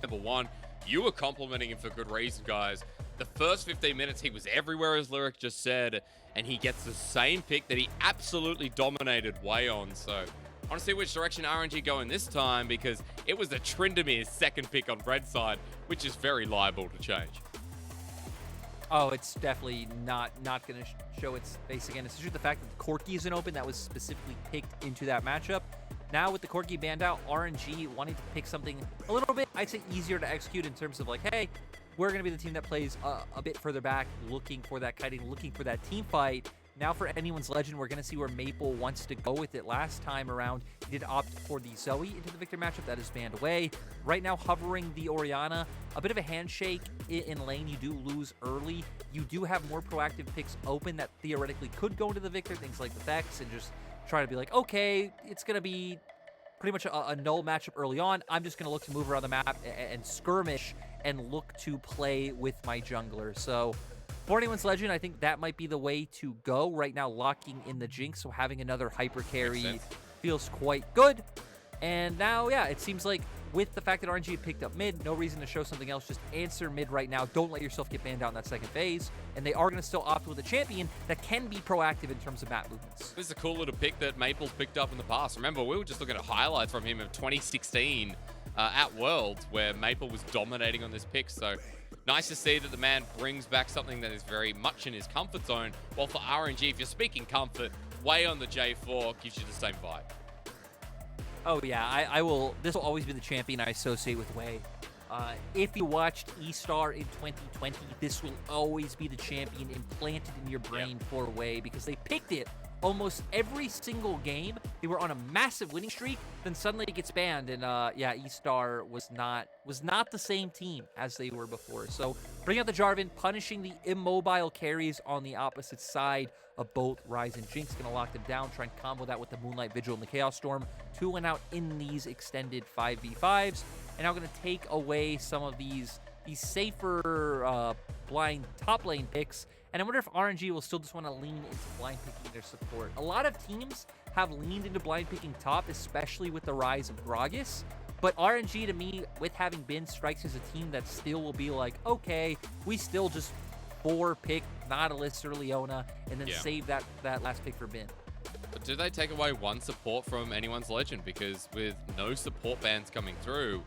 Number one, you were complimenting him for good reason, guys. The first 15 minutes, he was everywhere, as Lyric just said, and he gets the same pick that he absolutely dominated way on. So I want to see which direction RNG going this time, because it was the Trindamere's second pick on red side, which is very liable to change. Oh, it's definitely not going to show its face again. It's just the fact that the Corki isn't open. That was specifically picked into that matchup. Now with the Corki banned out, RNG wanting to pick something a little bit, I'd say, easier to execute in terms of like, hey, we're going to be the team that plays a bit further back, looking for that kiting, looking for that team fight. Now for Anyone's Legend, we're going to see where Maple wants to go with it. Last time around, he did opt for the Zoe into the Viktor matchup. That is banned away. Right now, hovering the Orianna. A bit of a handshake in lane. You do lose early. You do have more proactive picks open that theoretically could go into the Viktor. Things like the Vex, and just try to be like, okay, it's going to be pretty much a null matchup early on. I'm just going to look to move around the map and skirmish and look to play with my jungler. So for Anyone's Legend, I think that might be the way to go. Right now, locking in the Jinx, so having another hyper carry feels quite good. And now, yeah, it seems like with the fact that RNG had picked up mid, no reason to show something else. Just answer mid right now. Don't let yourself get banned out in that second phase. And they are going to still opt with a champion that can be proactive in terms of map movements. This is a cool little pick that Maple's picked up in the past. Remember, we were just looking at highlights from him of 2016 at Worlds, where Maple was dominating on this pick. So nice to see that the man brings back something that is very much in his comfort zone. While for RNG, if you're speaking comfort, way on the J4 gives you the same vibe. Oh yeah, I will. This will always be the champion I associate with Wei. If you watched E-Star in 2020, this will always be the champion implanted in your brain for Wei, because they picked it almost every single game. They were on a massive winning streak, then suddenly it gets banned, and yeah, E-Star was not the same team as they were before. So bring out the Jarvan, punishing the immobile carries on the opposite side of both Ryze and Jinx. Gonna lock them down, try and combo that with the Moonlight Vigil and the Chaos Storm. 2 went out in these extended 5v5s, and now gonna take away some of these safer blind top lane picks. And I wonder if RNG will still just want to lean into blind picking their support. A lot of teams have leaned into blind picking top, especially with the rise of Gragas. But RNG, to me, with having been, strikes as a team that still will be like, okay, we still just 4-pick Nautilus or Leona, and then save that last pick for Bin. But do they take away one support from Anyone's Legend? Because with no support bans coming through,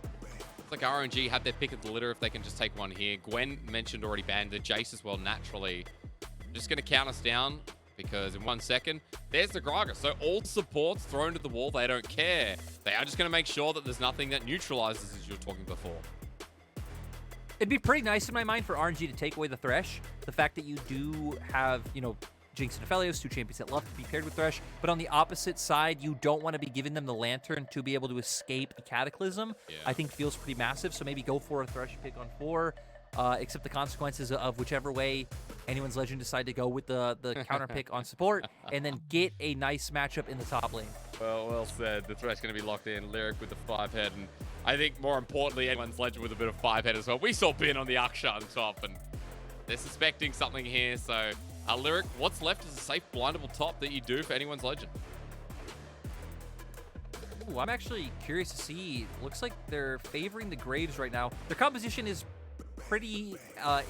like RNG have their pick of the litter if they can just take one here. Gwen mentioned already banned the Jace as well, naturally. Just going to count us down, because in 1 second, there's the Gragas. So all supports thrown to the wall, they don't care. They are just going to make sure that there's nothing that neutralizes, as you were talking before. It'd be pretty nice in my mind for RNG to take away the Thresh. The fact that you do have, you know, Jinx and Aphelios, 2 champions that love to be paired with Thresh, but on the opposite side, you don't want to be giving them the Lantern to be able to escape the Cataclysm. I think feels pretty massive, so maybe go for a Thresh pick on 4, accept the consequences of whichever way Anyone's Legend decide to go with the counter pick on support, and then get a nice matchup in the top lane. Well said. The Thresh going to be locked in. Lyric with the 5-head, and I think more importantly, Anyone's Legend with a bit of 5-head as well. We saw Bin on the Aksha on top, and they're suspecting something here, so Lyric, what's left is a safe blindable top that you do for Anyone's Legend? Ooh, I'm actually curious to see. Looks like they're favoring the Graves right now. Their composition is pretty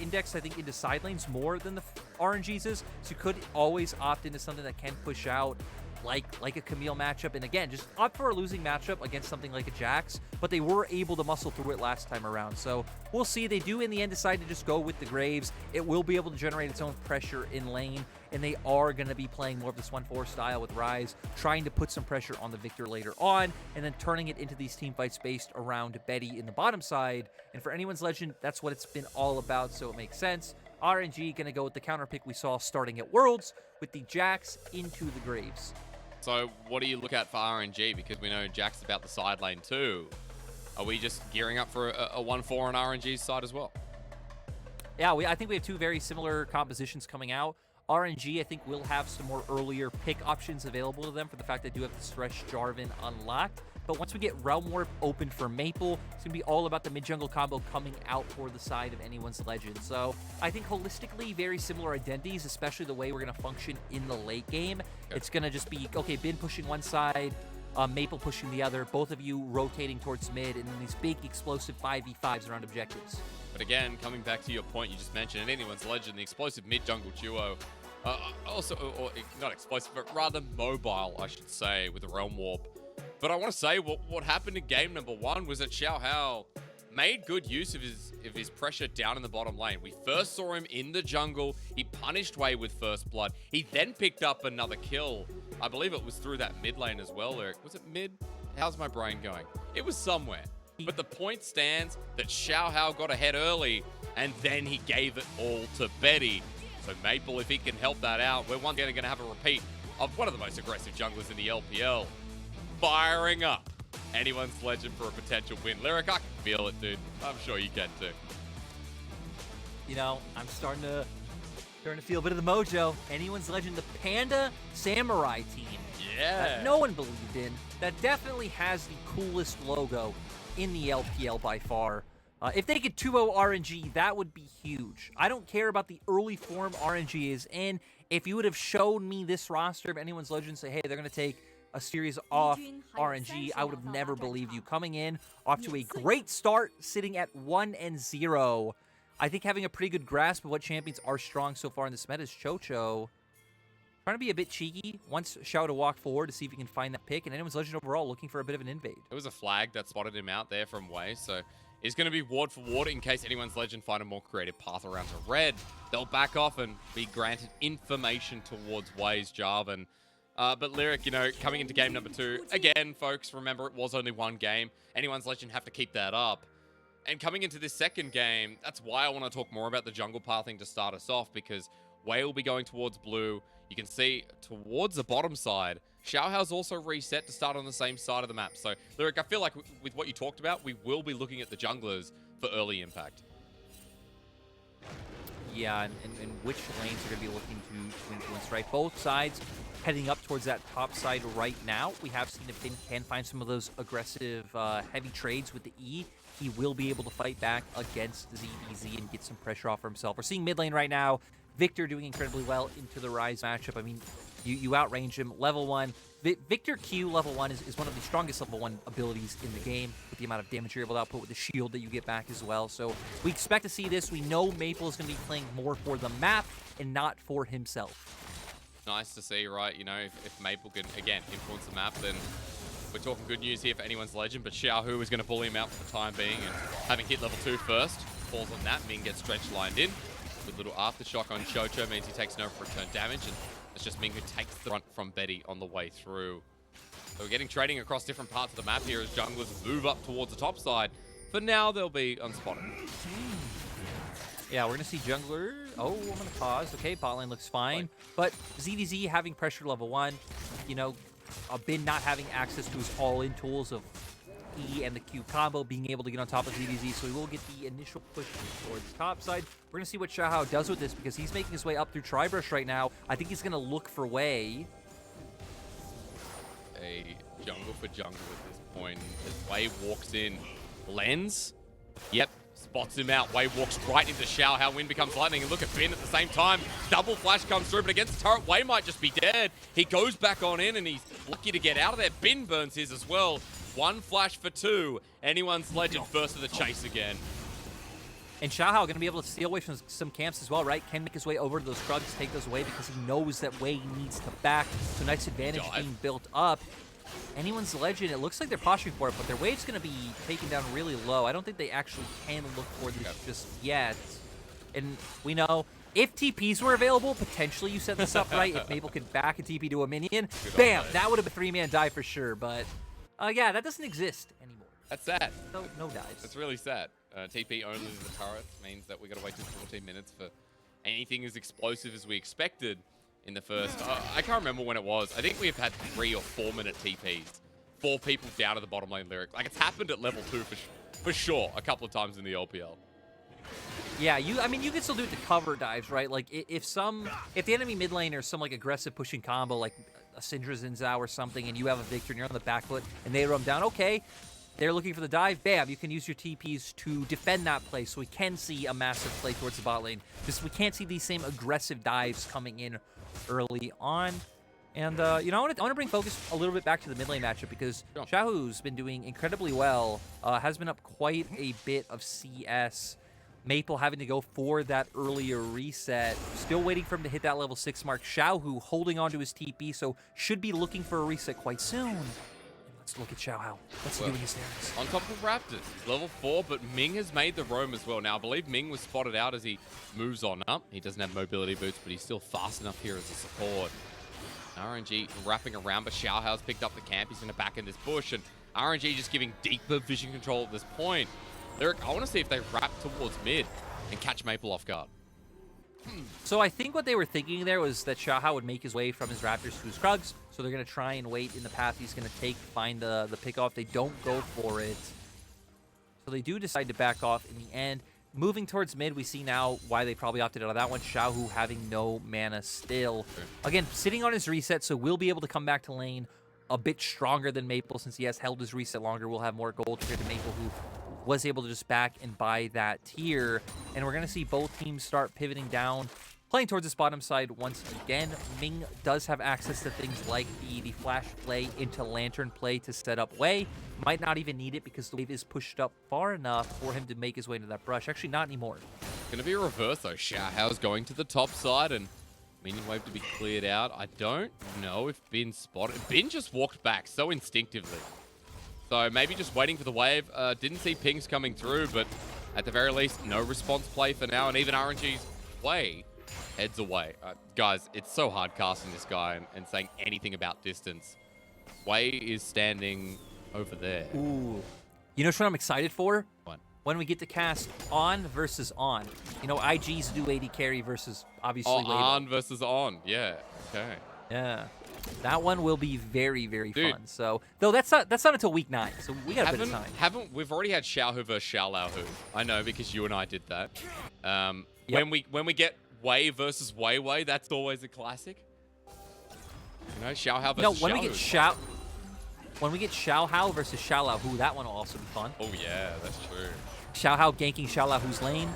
indexed, I think, into side lanes more than the RNG's is, so you could always opt into something that can push out, like a Camille matchup, and again, just opt for a losing matchup against something like a Jax, but they were able to muscle through it last time around. So we'll see. They do in the end decide to just go with the Graves. It will be able to generate its own pressure in lane, and they are going to be playing more of this 1-4 style with Ryze, trying to put some pressure on the Viktor later on, and then turning it into these team fights based around Betty in the bottom side. And for Anyone's Legend, that's what it's been all about, so it makes sense. RNG going to go with the counter pick we saw starting at Worlds with the Jax into the Graves. So what do you look at for RNG? Because we know Jack's about the side lane too. Are we just gearing up for a 1-4 on RNG's side as well? Yeah, I think we have 2 very similar compositions coming out. RNG, I think, will have some more earlier pick options available to them for the fact they do have the Thresh Jarvan unlocked. But once we get Realm Warp open for Maple, it's going to be all about the mid-jungle combo coming out for the side of Anyone's Legend. So I think holistically, very similar identities, especially the way we're going to function in the late game. Okay. It's going to just be, okay, Bin pushing one side, Maple pushing the other, both of you rotating towards mid, and then these big explosive 5v5s around objectives. But again, coming back to your point you just mentioned, in anyone's legend, the explosive mid-jungle duo, also, or not explosive, but rather mobile, I should say, with the Realm Warp. But I want to say what happened in game number 1 was that Xiaohao made good use of his pressure down in the bottom lane. We first saw him in the jungle. He punished Wei with first blood. He then picked up another kill. I believe it was through that mid lane as well, Eric. Was it mid? How's my brain going? It was somewhere. But the point stands that Xiaohao got ahead early, and then he gave it all to Betty. So Maple, if he can help that out, we're once again going to have a repeat of one of the most aggressive junglers in the LPL. Firing up anyone's legend for a potential win. Lyric, I can feel it, dude. I'm sure you can too. You know, I'm starting to feel a bit of the mojo. Anyone's legend, the Panda Samurai team. Yeah. That no one believed in. That definitely has the coolest logo in the LPL by far. If they could 2-0 RNG, that would be huge. I don't care about the early form RNG is in. If you would have shown me this roster of anyone's legend, say, hey, they're going to take a series off RNG, I would have never believed you. Coming in off to a great start, sitting at 1-0. I think having a pretty good grasp of what champions are strong so far in this meta is Chocho. Trying to be a bit cheeky, wants Xiao to walk forward to see if he can find that pick, and anyone's legend overall looking for a bit of an invade. It was a flag that spotted him out there from Wei, so it's going to be ward for ward in case anyone's legend find a more creative path around to red. They'll back off and be granted information towards Wei's Jarvan. But Lyric, you know, coming into game number 2, again, folks, remember it was only one game. Anyone's legend have to keep that up. And coming into this second game, that's why I want to talk more about the jungle pathing to start us off, because Wei will be going towards blue. You can see towards the bottom side, Xiaohao's also reset to start on the same side of the map. So, Lyric, I feel like with what you talked about, we will be looking at the junglers for early impact. Yeah, and which lanes are going to be looking to influence, right? Both sides heading up towards that top side right now. We have seen if Finn can find some of those aggressive heavy trades with the E, he will be able to fight back against ZDZ and get some pressure off for himself. We're seeing mid lane right now. Viktor doing incredibly well into the Ryze matchup. I mean, you outrange him. Level 1. Viktor Q level 1 is one of the strongest level 1 abilities in the game with the amount of damage you're able to output with the shield that you get back as well. So we expect to see this. We know Maple is going to be playing more for the map and not for himself. Nice to see, right? You know, if Maple can, again, influence the map, then we're talking good news here for anyone's legend. But Xiaohu is going to bully him out for the time being, and having hit level 2 first, falls on that. Ming gets stretch lined in. With little aftershock on Chocho means he takes no return damage, and it's just Ming who takes the front from Betty on the way through. So we're getting trading across different parts of the map here as junglers move up towards the top side. For now, they'll be unspotted. Yeah, we're going to see jungler. Oh, I'm going to pause. Okay, bot lane looks fine. But ZDZ having pressure level 1, you know, Bin not having access to his all-in tools of E and the Q combo, being able to get on top of ZDZ, so we will get the initial push towards top side. We're going to see what Xiaohao does with this, because he's making his way up through Tribrush right now. I think he's going to look for Wei. A jungle for jungle at this point. As Wei walks in, Lens, yep, spots him out. Wei walks right into Xiaohao. Wind becomes lightning, and look at Bin at the same time. Double flash comes through, but against the turret, Wei might just be dead. He goes back on in, and he's lucky to get out of there. Bin burns his as well. 1 flash for 2. Anyone's legend first to the chase again. And Xiaohao going to be able to steal away from some camps as well, right? Can make his way over to those Krugs, take those away, because he knows that Wei needs to back. So nice advantage being built up. Anyone's legend, it looks like they're posturing for it, but their wave's going to be taken down really low. I don't think they actually can look for this just yet. And we know, if TPs were available, potentially you set this up right. If Maple could back a TP to a minion, bam, that would have been a 3-man dive for sure. But yeah, that doesn't exist anymore. That's sad. No dives. That's really sad. TP only to the turret means that we got to wait till 14 minutes for anything as explosive as we expected in the first. I can't remember when it was. I think we've had 3 or 4 minute TPs. 4 people down to the bottom lane Lyric. Like, it's happened at level 2 for sure a couple of times in the LPL. Yeah, I mean, you can still do it to cover dives, right? Like, if the enemy mid lane or some, like, aggressive pushing combo, like a Syndra's in Zhao or something, and you have a Viktor and you're on the back foot, and they run down, okay, they're looking for the dive, bam, you can use your TPs to defend that play, so we can see a massive play towards the bot lane. Just we can't see these same aggressive dives coming in early on. And, you know, I want to bring focus a little bit back to the mid lane matchup because Sure. Xiaohu's been doing incredibly well, has been up quite a bit of CS. Maple having to go for that earlier reset. Still waiting for him to hit that level 6 mark. Xiaohu holding on to his TP, so should be looking for a reset quite soon. And let's look at Xiaohao. What's he doing Hysterics? On top of Raptors, level 4, but Ming has made the roam as well. Now, I believe Ming was spotted out as he moves on up. He doesn't have mobility boots, but he's still fast enough here as a support. RNG wrapping around, but Xiaohao's picked up the camp. He's going to back in this bush, and RNG just giving deeper vision control at this point. Lyric, I want to see if they wrap towards mid and catch Maple off guard. So I think what they were thinking there was that Xiaohao would make his way from his Raptors to his Krugs, so they're going to try and wait in the path he's going to take, find the pick-off. They don't go for it. So they do decide to back off in the end. Moving towards mid, we see now why they probably opted out of that one. Xiaohu having no mana still. Again, sitting on his reset, so we'll be able to come back to lane a bit stronger than Maple since he has held his reset longer. We'll have more gold compared to Maple, who was able to just back and buy that tier. And we're going to see both teams start pivoting down, playing towards this bottom side once again. Ming does have access to things like the flash play into lantern play to set up Wei. Might not even need it because the wave is pushed up far enough for him to make his way into that brush. Actually, not anymore. Going to be a reverse, though. Xiaohao's going to the top side, and minion wave to be cleared out. I don't know if Bin's spotted. Bin just walked back so instinctively. So maybe just waiting for the wave. Didn't see pings coming through, but at the very least, no response play for now. And even RNG's play heads away. Guys, it's so hard casting this guy and saying anything about distance. Wei is standing over there. Ooh. You know what I'm excited for? What? When we get to cast on versus on. You know, IGs do AD carry versus obviously on versus on. Yeah. Okay. Yeah. That one will be very, very fun. So, though that's not until week 9, so we got a bit of time. We've already had Xiaohu versus Xiaohu. I know because you and I did that. Yep. When we get Wei versus Wei, that's always a classic. You know, Xiaohao versus Xiaohu. When we get Xiaohao versus Xiaohu, that one will also be fun. Oh yeah, that's true. Xiaohao ganking Xiaohu's lane.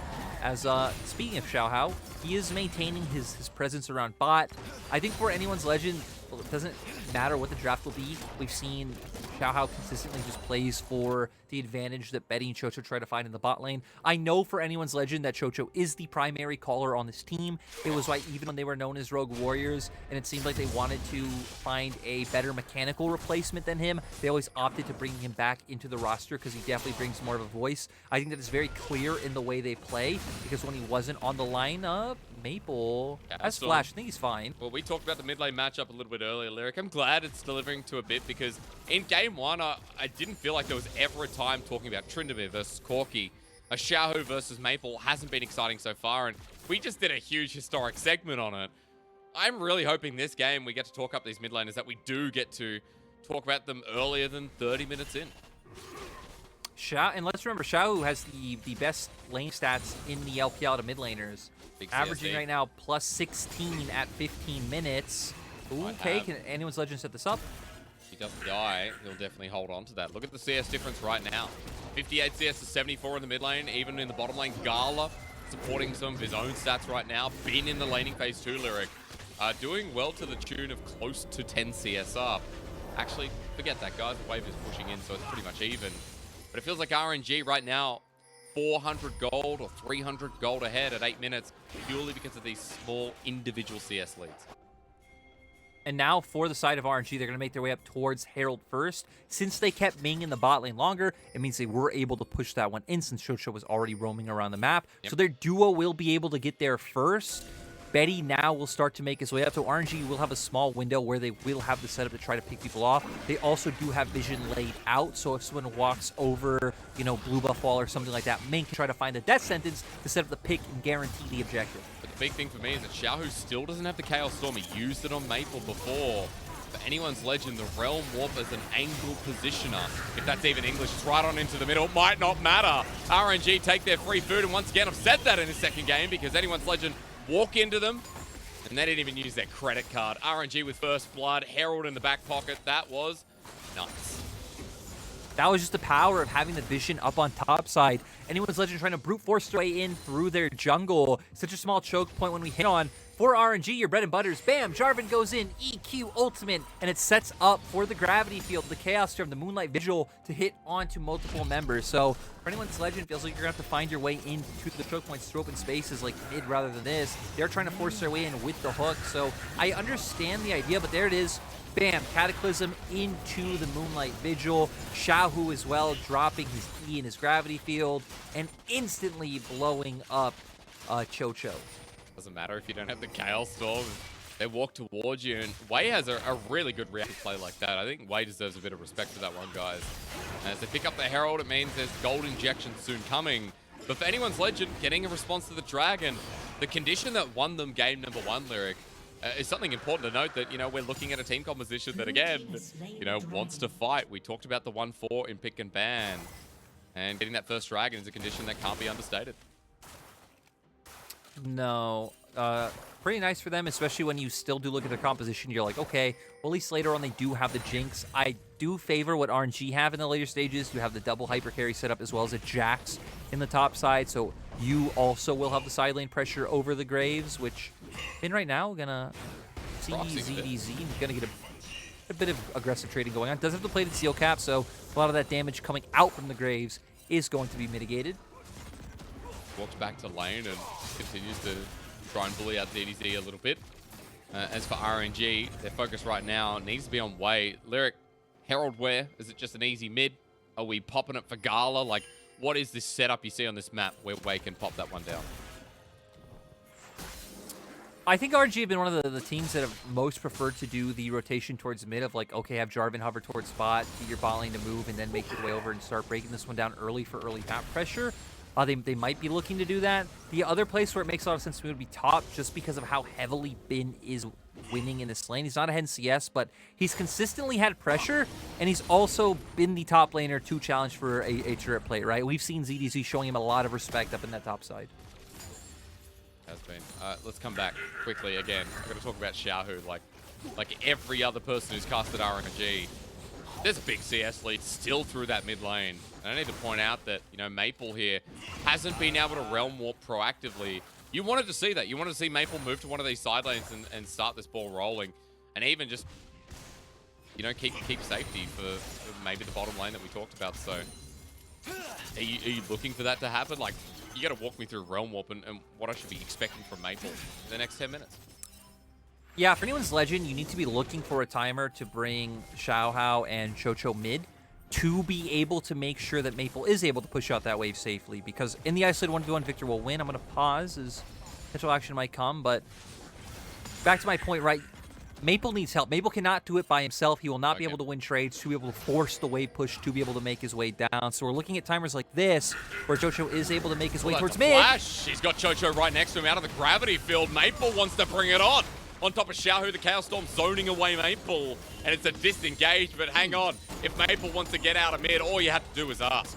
As speaking of Xiaohao, he is maintaining his presence around bot. I think for anyone's legend, well, it doesn't matter what the draft will be. We've seen Xiaohao consistently just plays for the advantage that Betty and Chocho try to find in the bot lane. I know for anyone's legend that Chocho is the primary caller on this team. It was why even when they were known as Rogue Warriors, and it seemed like they wanted to find a better mechanical replacement than him, they always opted to bring him back into the roster because he definitely brings more of a voice. I think that is very clear in the way they play, because when he wasn't on the lineup, Maple has Flash. I think he's fine. Well, we talked about the mid lane matchup a little bit earlier, Lyric. I'm glad it's delivering to a bit because in game 1, I didn't feel like there was ever a time talking about Tryndamere versus Corki. A Xiaohu versus Maple hasn't been exciting so far, and we just did a huge historic segment on it. I'm really hoping this game we get to talk up these mid laners, that we do get to talk about them earlier than 30 minutes in. And let's remember, Xiaohu has the best lane stats in the LPL to mid laners. Averaging right now plus 16 at 15 minutes. Ooh, okay, can anyone's legend set this up? If he doesn't die, he'll definitely hold on to that. Look at the CS difference right now. 58 CS to 74 in the mid lane, even in the bottom lane. Gala supporting some of his own stats right now. Bin in the laning phase too, Lyric. Doing well to the tune of close to 10 CS up. Actually, forget that, guys. The wave is pushing in, so it's pretty much even. But it feels like RNG right now, 400 gold or 300 gold ahead at 8 minutes, purely because of these small individual CS leads. And now for the side of RNG, they're going to make their way up towards Herald first. Since they kept Ming in the bot lane longer, it means they were able to push that one in since Chocho was already roaming around the map. Yep. So their duo will be able to get there first. Betty now will start to make his way up. So RNG will have a small window where they will have the setup to try to pick people off. They also do have vision laid out. So if someone walks over, you know, blue buff wall or something like that, Ming can try to find the death sentence to set up the pick and guarantee the objective. But the big thing for me is that Xiaohu still doesn't have the Chaos Storm. He used it on Maple before. For anyone's legend, the Realm Warp as an angle positioner. If that's even English, it's right on into the middle. Might not matter. RNG take their free food, and once again, I've said that in his second game because anyone's legend walk into them, and they didn't even use their credit card. RNG with first blood, Herald in the back pocket. That was nuts. That was just the power of having the vision up on top side. Anyone's legend trying to brute force their way in through their jungle. Such a small choke point when we hit on. for RNG, your bread and butters. Bam, Jarvan goes in, EQ ultimate, and it sets up for the gravity field, the Chaos Storm, the Moonlight Vigil to hit onto multiple members. So for anyone's Legend, feels like you're gonna have to find your way into the choke points through open spaces like mid rather than this. They're trying to force their way in with the hook. So I understand the idea, but there it is. Bam, Cataclysm into the Moonlight Vigil. Xiaohu as well, dropping his E in his gravity field and instantly blowing up Cho. Doesn't matter if you don't have the Chaos Storm. They walk towards you, and Wei has a really good reactive play like that. I think Wei deserves a bit of respect for that one, guys. And as they pick up the Herald, it means there's gold injection soon coming. But for anyone's Legend, getting a response to the Dragon, the condition that won them game number 1, Lyric, is something important to note that, you know, we're looking at a team composition that, again, you know, wants to fight. We talked about the 1-4 in pick and ban. And getting that first Dragon is a condition that can't be understated. No. Pretty nice for them, especially when you still do look at their composition. You're like, okay, well, at least later on they do have the Jinx. I do favor what RNG have in the later stages. You have the double hyper carry setup as well as a Jax in the top side. So you also will have the side lane pressure over the Graves, which in right now, gonna see ZDZ, gonna get a bit of aggressive trading going on. Doesn't have to play the seal cap, so a lot of that damage coming out from the Graves is going to be mitigated. Walks back to lane and continues to try and bully out the ADC a little bit. As for RNG, their focus right now needs to be on Wei. Lyric, Herald where? Is it just an easy mid? Are we popping it for Gala? Like, what is this setup you see on this map where Wei can pop that one down? I think RNG have been one of the teams that have most preferred to do the rotation towards mid of like, okay, have Jarvan hover towards spot, get your bot lane to move, and then make your way over and start breaking this one down early for early map pressure. They might be looking to do that. The other place where it makes a lot of sense to me would be top, just because of how heavily Bin is winning in this lane. He's not a head CS, but he's consistently had pressure, and he's also been the top laner to challenge for a turret play, right? We've seen ZDZ showing him a lot of respect up in that top side. Has been. Let's come back quickly again. I'm going to talk about Xiaohu. Like every other person who's casted RNG, there's a big CS lead still through that mid lane. And I need to point out that, you know, Maple here hasn't been able to realm warp proactively. You wanted to see that. You wanted to see Maple move to one of these side lanes and start this ball rolling. And even just, you know, keep safety for maybe the bottom lane that we talked about. So are you looking for that to happen? Like, you got to walk me through realm warp and what I should be expecting from Maple in the next 10 minutes. Yeah, for anyone's Legend, you need to be looking for a timer to bring Xiaohao and Cho mid to be able to make sure that Maple is able to push out that wave safely. Because in the isolated 1v1, Viktor will win. I'm going to pause as potential action might come. But back to my point, right? Maple needs help. Maple cannot do it by himself. He will not be able to win trades, to be able to force the wave push, to be able to make his way down. So we're looking at timers like this, where Cho is able to make his way towards mid. Flash. He's got Cho right next to him out of the gravity field. Maple wants to bring it on. On top of Xiaohu, the Chaos Storm zoning away Maple. And it's a disengage, but hang on. If Maple wants to get out of mid, all you have to do is ask.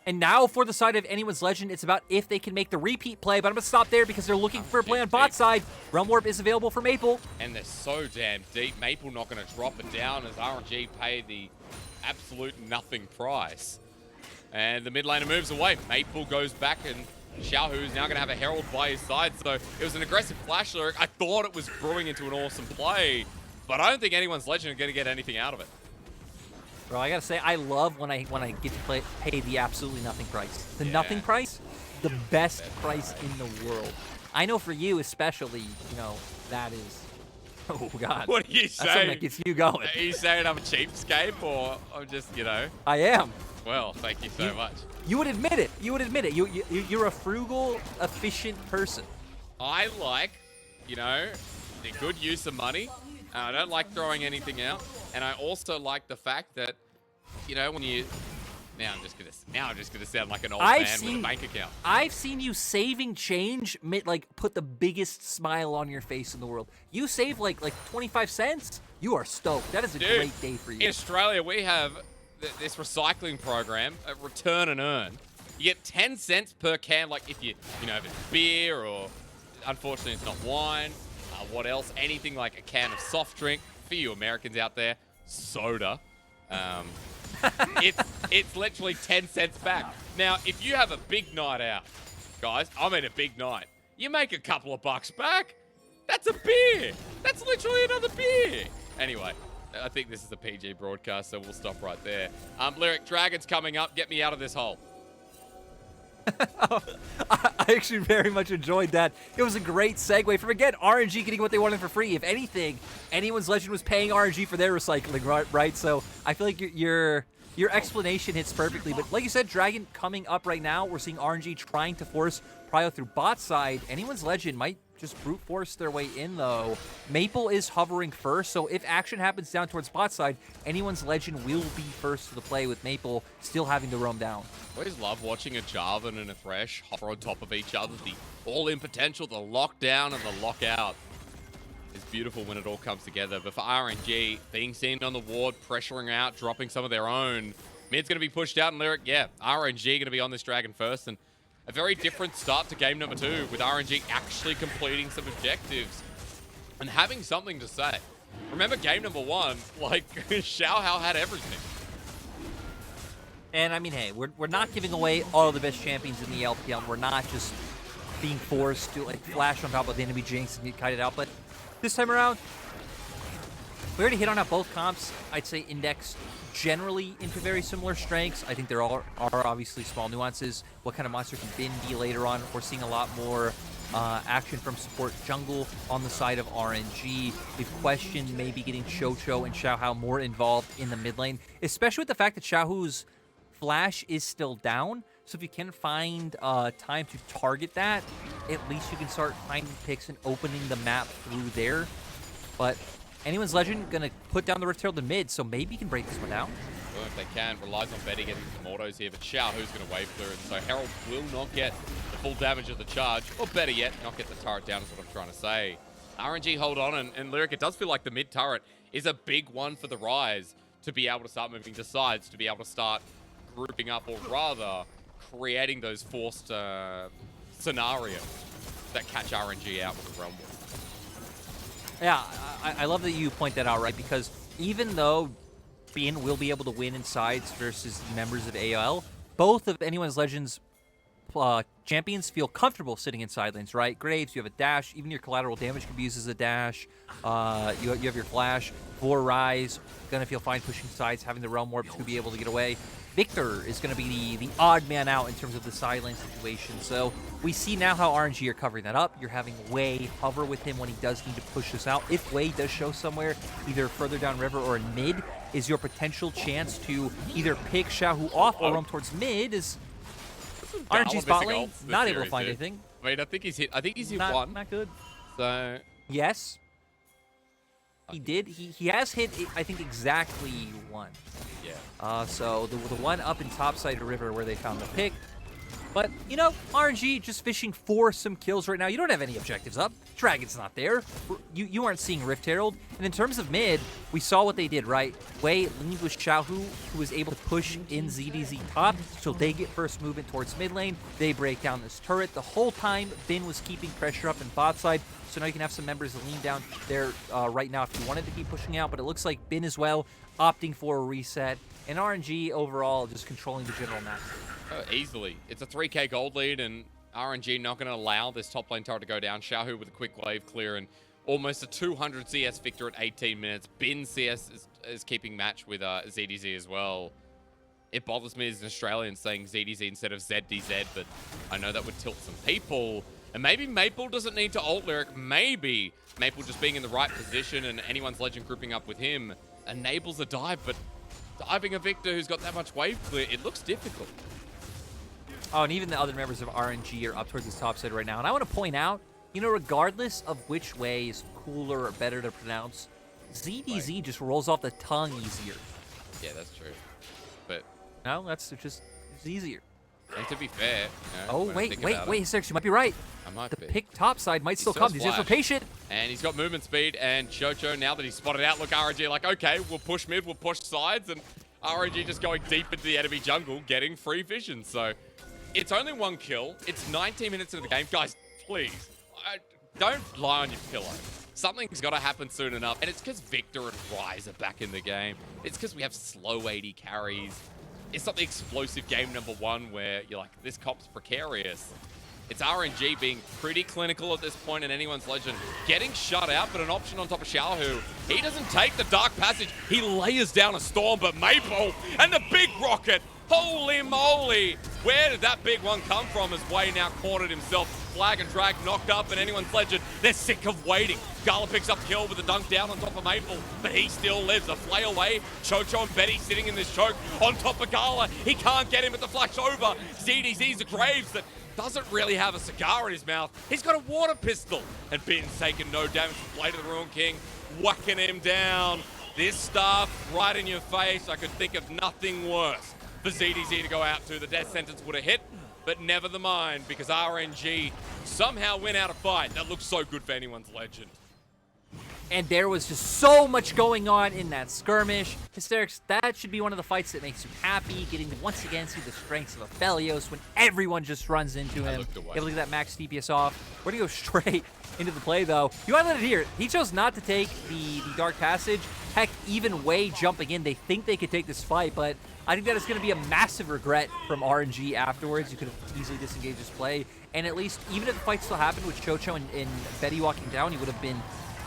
And now for the side of anyone's Legend, it's about if they can make the repeat play. But I'm going to stop there because they're looking for a play on bot side. Realm Warp is available for Maple. And they're so damn deep. Maple not going to drop it down as RNG pay the absolute nothing price. And the mid laner moves away. Maple goes back, and Xiaohu is now going to have a Herald by his side. So it was an aggressive flash Lyric. I thought it was brewing into an awesome play, but I don't think anyone's Legend are going to get anything out of it. Bro, I gotta say, I love when I get to pay the absolutely nothing price. The nothing price, the best price in the world. I know for you especially, you know, that is, oh God. What are you saying? That's something that gets you going. Are you saying I'm a cheapskate, or I'm just, you know? I am. Well, thank you so much. You would admit it. You would admit it. You're a frugal, efficient person. I like, you know, the good use of money. I don't like throwing anything out. And I also like the fact that, you know, when you... Now I'm just gonna sound like an old man with a bank account. I've seen you saving change, like put the biggest smile on your face in the world. You save like 25 cents. You are stoked. That is a great day for you. In Australia, we have this recycling program, Return and Earn. You get 10 cents per can, like if you know, if it's beer or, unfortunately, it's not wine. What else? Anything like a can of soft drink. For you Americans out there, soda. It's literally 10 cents back. Now, if you have a big night out, guys, I mean a big night, you make a couple of bucks back. That's a beer. That's literally another beer. Anyway, I think this is a PG broadcast, so we'll stop right there. Lyric, Dragon's coming up. Get me out of this hole. I actually very much enjoyed that. It was a great segue from, again, RNG getting what they wanted for free. If anything, anyone's Legend was paying RNG for their recycling, right? So I feel like your explanation hits perfectly. But like you said, Dragon coming up right now. We're seeing RNG trying to force Prio through bot side. Anyone's Legend might just brute force their way in, though. Maple is hovering first, so if action happens down towards bot side, anyone's Legend will be first to the play, with Maple still having to roam down. I always love watching a Jarvan and a Thresh hover on top of each other. The all-in potential, the lockdown, and the lockout. It's beautiful when it all comes together. But for RNG, being seen on the ward, pressuring out, dropping some of their own, mid's going to be pushed out, and Lyric, yeah, RNG going to be on this Dragon first, and a very different start to game number 2, with RNG actually completing some objectives and having something to say. Remember game number 1, like, Xiaohao had everything. And I mean, hey, we're not giving away all the best champions in the LPL. We're not just being forced to like flash on top of the enemy Jinx and get kited out. But this time around, we already hit on how both comps, I'd say, index generally into very similar strengths. I think there are obviously small nuances. What kind of monster can Bin be later on? We're seeing a lot more action from support jungle on the side of RNG. We've questioned maybe getting Chocho and Xiaohao more involved in the mid lane, especially with the fact that Xiaohu's flash is still down. So if you can find time to target that, at least you can start finding picks and opening the map through there. But anyone's Legend gonna put down the Rift Herald in mid, so maybe you can break this one down. Well, if they can, relies on Betty getting some autos here, but Xiaohu's going to wave clear it, so Herald will not get the full damage of the charge, or better yet, not get the turret down is what I'm trying to say. RNG hold on, and Lyric, it does feel like the mid turret is a big one for the Ryze to be able to start moving to sides, to be able to start grouping up, or rather, creating those forced scenarios that catch RNG out with the Realm War. Yeah, I love that you point that out, right? Because even though Bin will be able to win in sides versus members of AOL, both of anyone's Legends champions feel comfortable sitting in side lanes, right? Graves, you have a dash. Even your collateral damage can be used as a dash. You have your flash. For Ryze, going to feel fine pushing sides, having the Realm Warp to be able to get away. Viktor is going to be the odd man out in terms of the side lane situation. So we see now how RNG are covering that up. You're having Wei hover with him when he does need to push this out. If Wei does show somewhere, either further down river or in mid, is your potential chance to either pick Xiaohu off or roam towards mid. Is RNG's bot lane not able to find anything. Wait, I think he's hit not, one. Not good. So yes. He did. He has hit, I think, exactly one. Yeah. So the one up in topside river where they found the pick. But, you know, RNG just fishing for some kills right now. You don't have any objectives up. Dragon's not there. You aren't seeing Rift Herald. And in terms of mid, we saw what they did, right? Wei leaned with Xiaohu, who was able to push in ZDZ top, so they get first movement towards mid lane. They break down this turret. The whole time, Bin was keeping pressure up in bot side, so now you can have some members lean down there right now if you wanted to keep pushing out, but it looks like Bin as well opting for a reset. And RNG overall just controlling the general map. Easily. It's a 3k gold lead, and RNG not going to allow this top lane turret to go down. Xiaohu with a quick wave clear and almost a 200 CS Viktor at 18 minutes. Bin CS is keeping match with ZDZ as well. It bothers me as an Australian saying ZDZ instead of ZDZ, but I know that would tilt some people. And maybe Maple doesn't need to ult Lyric. Maybe Maple just being in the right position and anyone's Legend grouping up with him enables a dive, but diving a Viktor who's got that much wave clear, it looks difficult. Oh, and even the other members of RNG are up towards this top side right now. And I want to point out, you know, regardless of which way is cooler or better to pronounce, ZDZ just rolls off the tongue easier. Yeah, that's true. But no, that's just it's easier. And to be fair, you know, wait, Hysterics, you might be right. I might the be. pick top side might still come. These guys are patient. And he's got movement speed, and Chocho, now that he's spotted out, look, RNG like, okay, we'll push mid, we'll push sides, and RNG just going deep into the enemy jungle, getting free vision. So it's only one kill. It's 19 minutes into the game. Guys, please, don't lie on your pillow. Something's got to happen soon enough. And it's because Viktor and Ryze are back in the game. It's because we have slow 80 carries. It's not the explosive game number 1 where you're like, this comp's precarious. It's RNG being pretty clinical at this point in anyone's legend. Getting shut out, but an option on top of Xiaohu. He doesn't take the Dark Passage. He layers down a Storm, but Maple and the big rocket. Holy moly! Where did that big one come from as Way now cornered himself? Flag and drag knocked up in anyone's legend. They're sick of waiting. Gala picks up kill with a dunk down on top of Maple, but he still lives. A flail away. Chocho and Betty sitting in this choke on top of Gala. He can't get him at the flash over. ZDZ's the Graves that doesn't really have a cigar in his mouth. He's got a water pistol. And Bin's taking no damage from Blade of the Ruin King, whacking him down. This stuff right in your face. I could think of nothing worse for ZDZ to go out to. The death sentence would have hit, but never the mind, because RNG somehow win out a fight. That looks so good for anyone's legend. And there was just so much going on in that skirmish. Hysterics, that should be one of the fights that makes you happy, getting to once again see the strengths of Aphelios when everyone just runs into him. Able to get that max DPS off. We're going to go straight into the play, though. You want to let it here. He chose not to take the Dark Passage. Heck, even Way jumping in, they think they could take this fight, but I think that is going to be a massive regret from RNG afterwards. You could have easily disengaged this play, and at least, even if the fight still happened with Chocho and Betty walking down, he would have been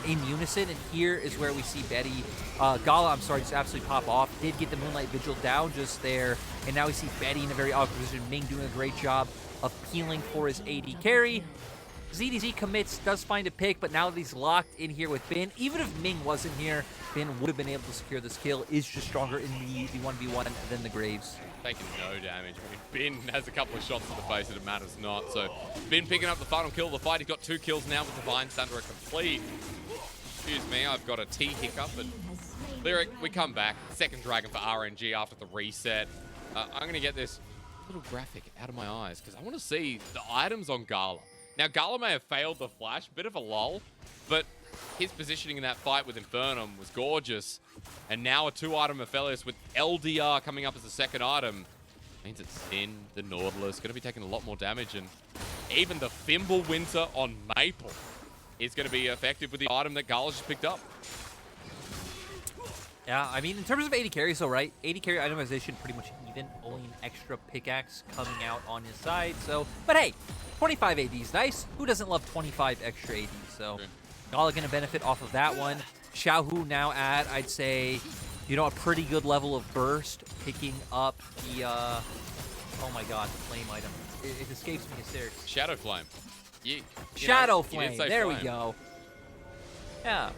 in unison, and here is where we see Betty, Gala, I'm sorry, just absolutely pop off. Did get the Moonlight Vigil down just there, and now we see Betty in a very awkward position. Ming doing a great job of peeling for his AD carry. ZDZ commits, does find a pick, but now that he's locked in here with Bin, even if Ming wasn't here, Bin would have been able to secure this kill, is just stronger in the 1v1 than the Graves. Taking no damage. I mean, Bin has a couple of shots to the face and it matters not. So Bin picking up the final kill of the fight. He's got 2 kills now with Divine Thunder complete. Excuse me, I've got a T hiccup, but Lyric, we come back. Second Dragon for RNG after the reset. I'm going to get this little graphic out of my eyes because I want to see the items on Gala. Now, Gala may have failed the flash, bit of a lull, but his positioning in that fight with Infernum was gorgeous. And now a 2-item Aphelios with LDR coming up as the second item. Means it's in the Nautilus, going to be taking a lot more damage, and even the Thimble Winter on Maple is going to be effective with the item that Gala just picked up. Yeah, I mean, in terms of AD carry, so right, AD carry itemization pretty much even, only an extra pickaxe coming out on his side, so, but hey, 25 AD is nice. Who doesn't love 25 extra AD? So, sure. Gala going to benefit off of that one. Xiaohu now at, I'd say, you know, a pretty good level of burst, picking up the, oh my god, the flame item. It escapes me, Hysterics. Shadow Flame. Shadow Flame, there we go. Yeah.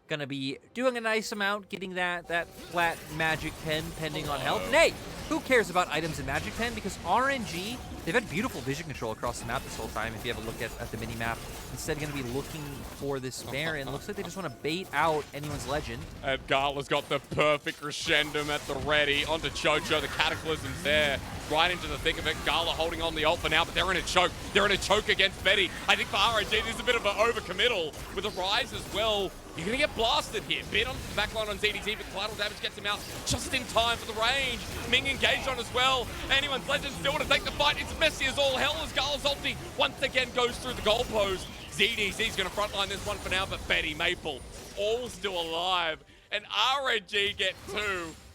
Gonna be doing a nice amount, getting that flat magic pen, pending on health. And hey, who cares about items in magic pen? Because RNG, they've had beautiful vision control across the map this whole time. If you have a look at the mini map, instead gonna be looking for this Baron. Looks like they just want to bait out anyone's legend. And Gala's got the perfect crescendo at the ready onto Chocho. The Cataclysm's there, right into the thick of it. Gala holding on the ult for now, but they're in a choke. They're in a choke against Betty. I think for RNG, this is a bit of an overcommittal with a Ryze as well. You're going to get blasted here. Bin on the backline on ZDZ, but collateral damage gets him out just in time for the range. Ming engaged on as well. Anyone's legend still want to take the fight. It's messy as all hell as Gala's ulti once again goes through the goalpost. ZDZ's going to frontline this one for now, but Betty, Maple, all still alive. And RNG get 2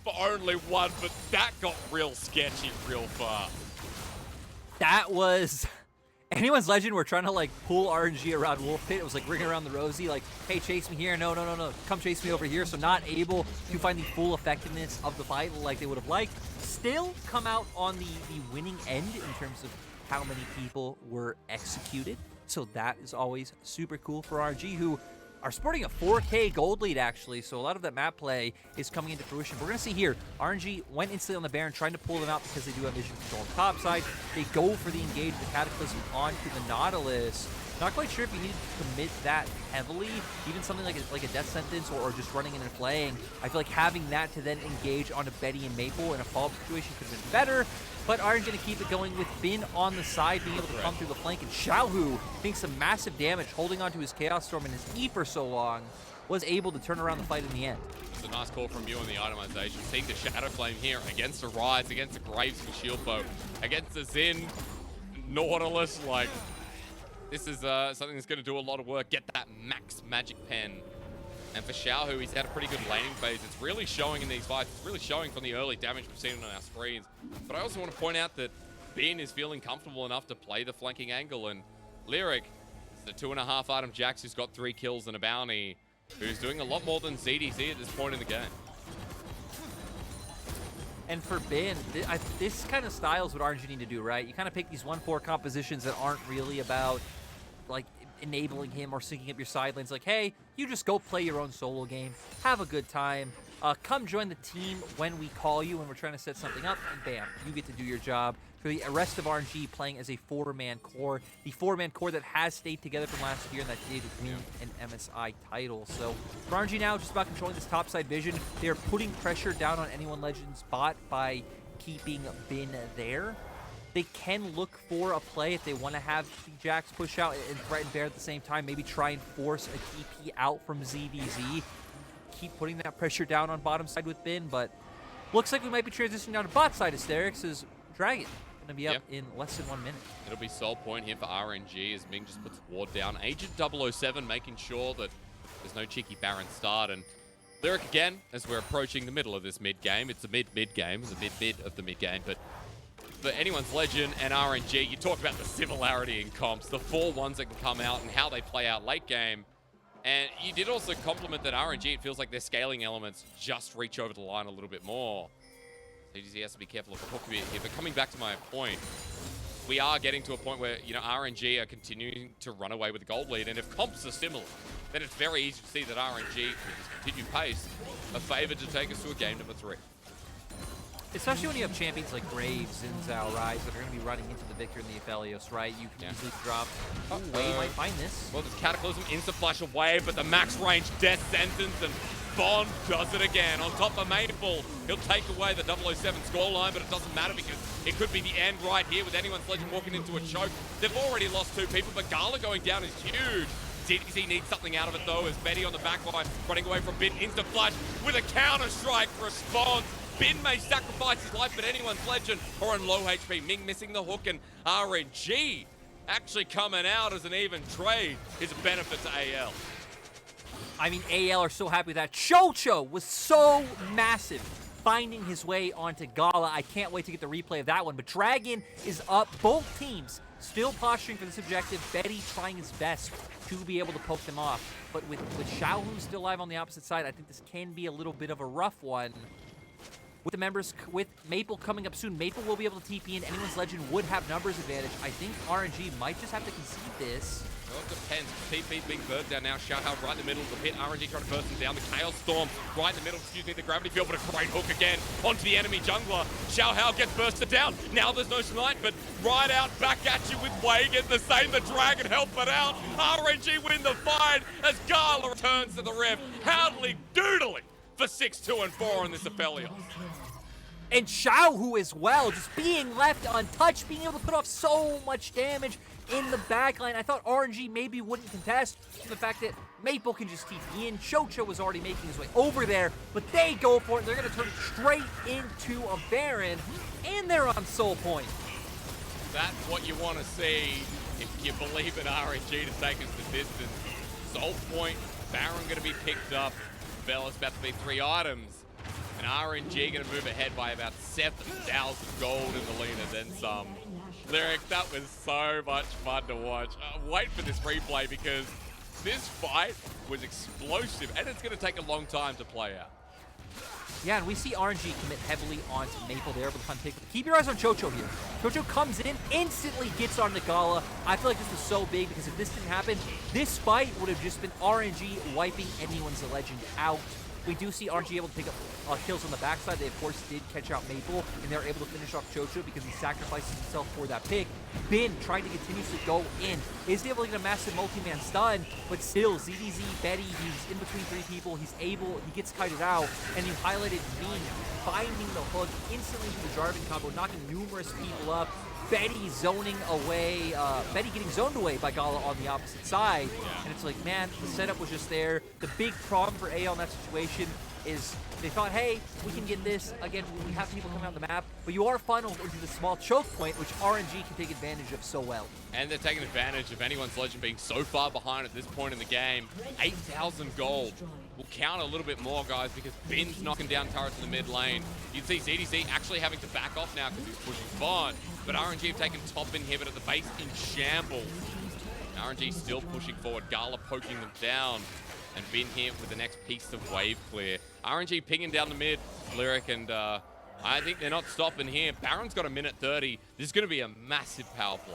for only 1, but that got real sketchy real fast. That was... Anyone's legend were trying to like pull RNG around Wolf Pit. It was like ringing around the rosy, like, hey, chase me here. No, come chase me over here. So not able to find the full effectiveness of the fight like they would have liked. Still come out on the winning end in terms of how many people were executed. So that is always super cool for RNG, who are sporting a 4K gold lead, actually, so a lot of that map play is coming into fruition. We're going to see here, RNG went instantly on the Baron, trying to pull them out because they do have vision control on the top side. They go for the engage, the Cataclysm onto the Nautilus. Not quite sure if you need to commit that heavily, even something like a death sentence or just running in and playing. I feel like having that to then engage onto Betty and Maple in a follow-up situation could have been better. But RNG going to keep it going with Bin on the side, being able to come through the flank. And Xiaohu, doing some massive damage, holding onto his Chaos Storm and his E for so long, was able to turn around the fight in the end. It's a nice call from you on the itemization. Seeing the Shadow Flame here against a Ryze, against a Graves for Shield Bow, against a Xin, Nautilus, like, this is something that's going to do a lot of work. Get that max magic pen. And for Xiaohu, he's had a pretty good laning phase. It's really showing in these fights. It's really showing from the early damage we've seen on our screens. But I also want to point out that Bin is feeling comfortable enough to play the flanking angle, and Lyric is the 2.5 item Jax who's got 3 kills and a bounty, who's doing a lot more than ZDZ at this point in the game. And for Bin, this kind of style is what RNG need to do, right? You kind of pick these 1-4 compositions that aren't really about, like, enabling him or syncing up your side lanes. Like, hey, you just go play your own solo game, have a good time, come join the team when we call you when we're trying to set something up, and bam, you get to do your job. For the rest of RNG playing as a 4-man core, the 4-man core that has stayed together from last year and that did win an MSI title. So for RNG now, just about controlling this topside vision. They're putting pressure down on anyone Legends bot by keeping Bin there. They can look for a play if they want to have the Jax push out and threaten Bear at the same time. Maybe try and force a TP out from ZDZ. Keep putting that pressure down on bottom side with Bin, but looks like we might be transitioning down to bot side. Hysterics is Dragon going to be up in less than 1 minute. It'll be sole point here for RNG as Ming just puts ward down. Agent 007 making sure that there's no cheeky Baron start, and Lyric again as we're approaching the middle of this mid game. It's a mid game, the mid of the mid game, but for anyone's Legend and RNG, you talk about the similarity in comps, the 4-1s that can come out and how they play out late game. And you did also compliment that RNG, it feels like their scaling elements just reach over the line a little bit more. ZDZ has to be careful of the hook a bit here, but coming back to my point, we are getting to a point where, you know, RNG are continuing to run away with the gold lead, and if comps are similar, then it's very easy to see that RNG, with this continued pace, are favored to take us to a game number 3. Especially when you have champions like Graves and Zhao, Ryze that are going to be running into the Viktor and the Aphelios, right? You can easily drop. Way might find this. Well, there's Cataclysm, insta-flash away, but the max range death sentence, and Bond does it again. On top of Maple, he'll take away the 007 scoreline, but it doesn't matter because it could be the end right here with anyone's Legend walking into a choke. They've already lost 2 people, but Gala going down is huge. ZDZ needs something out of it, though, as Betty on the back line running away from Bin, insta-flash with a counter-strike response. Bin may sacrifice his life, but anyone's Legend or on low HP. Ming missing the hook, and RNG actually coming out as an even trade is a benefit to AL. I mean, AL are so happy with that. QiuQiu was so massive finding his way onto Gala. I can't wait to get the replay of that one. But Dragon is up. Both teams still posturing for this objective. Betty trying his best to be able to poke them off. But with Xiaohu still alive on the opposite side, I think this can be a little bit of a rough one. With the members, with Maple coming up soon, Maple will be able to TP in. Anyone's Legend would have numbers advantage. I think RNG might just have to concede this. Well, it depends. TP's being burnt down now. Xiaohao right in the middle of the pit. RNG trying to burst him down. The Chaos Storm right in the middle. Excuse me, the Gravity Field, but a great hook again onto the enemy jungler. Xiaohao gets bursted down. Now there's no Smite, but right out back at you with Wei. Get the same. The Dragon help it out. RNG win the fight as Gala returns to the Rift. Howdly doodly for 6-2 and 4 on this Aphelios. And Xiaohu as well, just being left untouched, being able to put off so much damage in the backline. I thought RNG maybe wouldn't contest the fact that Maple can just TP in. QiuQiu was already making his way over there, but they go for it. They're going to turn it straight into a Baron, and they're on soul point. That's what you want to see if you believe in RNG to take us the distance. Soul point, Baron going to be picked up. Bella's about to be 3 items. And RNG going to move ahead by about 7,000 gold in the lead and then some. Lyric, that was so much fun to watch. Wait for this replay because this fight was explosive and it's going to take a long time to play out. Yeah, and we see RNG commit heavily onto Maple. They're able to find pick. Keep your eyes on QiuQiu here. QiuQiu comes in, instantly gets on the Gala. I feel like this was so big because if this didn't happen, this fight would have just been RNG wiping anyone's Legend out. We do see RNG able to pick up kills on the backside. They, of course, did catch out Maple, and they're able to finish off QiuQiu because he sacrifices himself for that pick. Bin trying to continuously go in. Is able to get a massive multi-man stun, but still, ZDZ, Betty, he's in between 3 people. He gets kited out, and you highlighted Ming finding the hook instantly to the Jarvan combo, knocking numerous people up. Betty zoning away, Betty getting zoned away by Gala on the opposite side. And it's like, man, the setup was just there. The big problem for AL in that situation is they thought, hey, we can get this. Again, we have people coming out the map, but you are funneled into the small choke point, which RNG can take advantage of so well. And they're taking advantage of anyone's Legend being so far behind at this point in the game. 8,000 gold will count a little bit more, guys, because Bin's knocking down turrets in the mid lane. You can see ZDZ actually having to back off now because he's pushing Bond. but RNG have taken top inhibitor, the base in shambles. RNG still pushing forward, Gala poking them down, and Bin here with the next piece of wave clear. RNG pinging down the mid, Lyric, and I think they're not stopping here. Baron's got a minute 30. This is going to be a massive power play.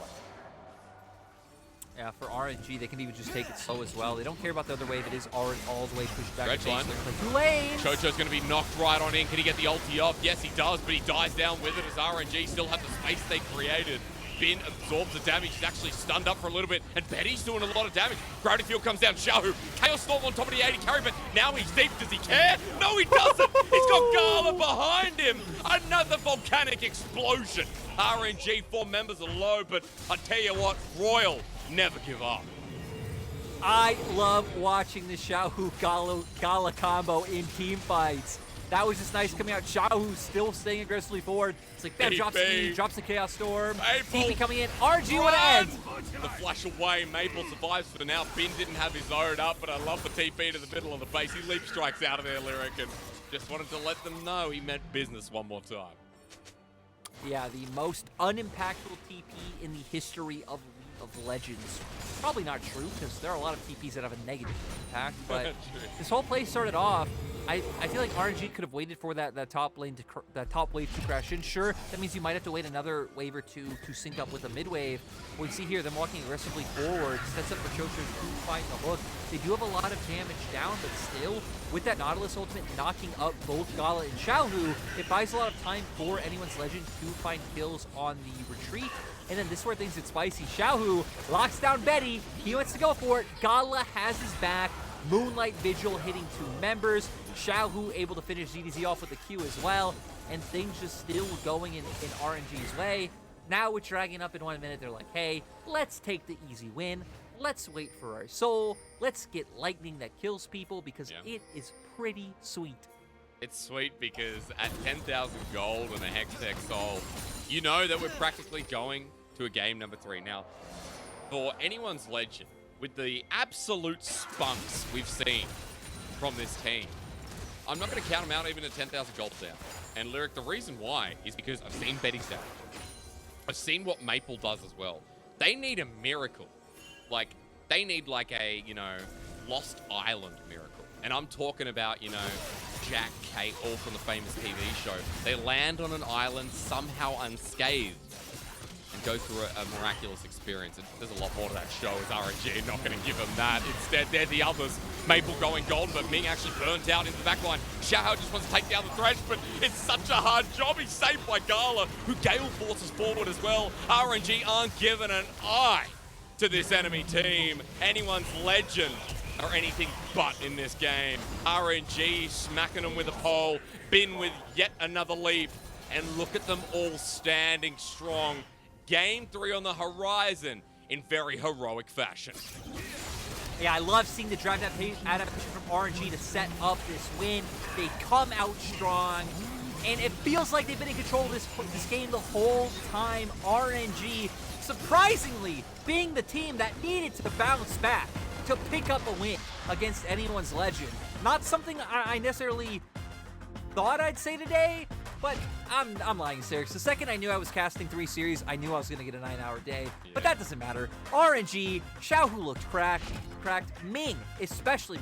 Yeah, for RNG, they can even just take it slow as well. They don't care about the other wave. It is all the way pushed back. Stretch line. Two lanes. Chocho's going to be knocked right on in. Can he get the ulti off? Yes, he does, but he dies down with it as RNG still have the space they created. Bin absorbs the damage. He's actually stunned up for a little bit, and Betty's doing a lot of damage. Gravity Field comes down. Xiaohu. Chaos Storm on top of the 80 carry, but now he's deep. Does he care? No, he doesn't. He's got Gala behind him. Another volcanic explosion. RNG, 4 members are low, but I tell you what, Royal never give up. I love watching the Xiaohu Gala combo in team fights. That was just nice coming out. Xiaohu still staying aggressively forward. It's like, bam, drops the E, drops the Chaos Storm. TP coming in. RG would end. The flash away. Maple survives for now. Bin didn't have his own up, but I love the TP to the middle of the base. He leap strikes out of there, Lyric, and just wanted to let them know he meant business one more time. Yeah, the most unimpactful TP in the history of Legends. Probably not true, because there are a lot of TPs that have a negative impact, but this whole play started off, I feel like RNG could have waited for that top lane that top wave to crash in. Sure, that means you might have to wait another wave or two to sync up with a mid wave. We see here them walking aggressively forward, sets up for Chocho to find the hook. They do have a lot of damage down, but still, with that Nautilus ultimate knocking up both Gala and Xiaohu, it buys a lot of time for anyone's Legend to find kills on the retreat. And then this is where things get spicy. Xiaohu locks down Betty. He wants to go for it. Gala has his back. Moonlight Vigil hitting 2 members. Xiaohu able to finish ZDZ off with the Q as well. And things just still going in RNG's way. Now with Dragon up in 1 minute, they're like, hey, let's take the easy win. Let's wait for our soul. Let's get lightning that kills people because it is pretty sweet. It's sweet because at 10,000 gold and a Hextech soul, you know that we're practically going to a game number 3. Now, for anyone's Legend, with the absolute spunks we've seen from this team, I'm not going to count them out even at 10,000 gold down. And Lyric, the reason why is because I've seen Betty's damage. I've seen what Maple does as well. They need a miracle. Like, they need like a, you know, Lost Island miracle. And I'm talking about, you know, Jack, Kate, all from the famous TV show. They land on an island somehow unscathed and go through a miraculous experience. And there's a lot more to that show as RNG not going to give them that. Instead, they're the others. Maple going golden, but Ming actually burnt out into the back line. Xiaohao just wants to take down the Thresh, but it's such a hard job. He's saved by Gala, who Gale forces forward as well. RNG aren't given an eye to this enemy team. Anyone's Legend or anything but in this game. RNG smacking them with a pole. Bin with yet another leap. And look at them all standing strong. Game 3 on the horizon in very heroic fashion. Yeah, I love seeing the drive adaptation from RNG to set up this win. They come out strong. And it feels like they've been in control of this game the whole time. RNG, surprisingly, being the team that needed to bounce back to pick up a win against anyone's Legend. Not something I necessarily thought I'd say today, but I'm lying, Hysterics. The second I knew I was casting 3 series, I knew I was going to get a 9-hour day. But that doesn't matter. RNG, Xiaohu looked cracked. Ming, especially